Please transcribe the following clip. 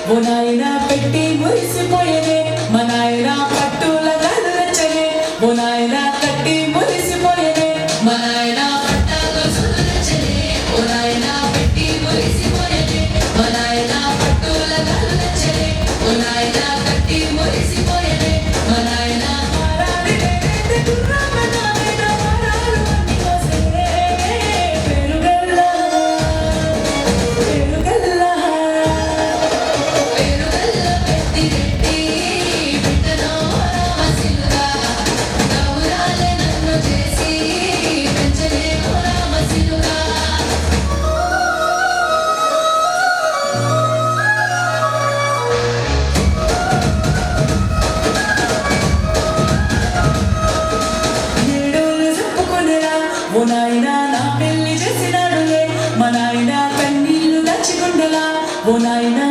ఓ నాయనా పెట్టి మురిసిపోయేనే మా నాయనా పట్టుల గాలు రచనే ఓ నాయనా కట్టి మురిసిపోయేనే మా నాయనా పట్టాల సురచనే ఓ నాయనా పెట్టి మురిసిపోయేనే మా నాయనా పట్టుల గాలు రచనే ఓ నాయనా కట్టి మురిసిపోయేనే మా నాయనా మారాలి రేతే గుర్రమ నాయనా మారాలు అన్ని కోసే పెరుగల్లా పెరుగల్లా పెరుగల్లా పెట్టి రెట్టి బిడ్డనో రామసిలుగా గౌరాలే నన్ను చేసి పెంచలే రామసిలుగా ఏడోలు చెప్పుకునేరా ఓ నాయనా నా పెళ్లి చేసినాడులే మా నాయనా కన్నీళ్లు దచ్చిగుండెలా ఓ నాయనా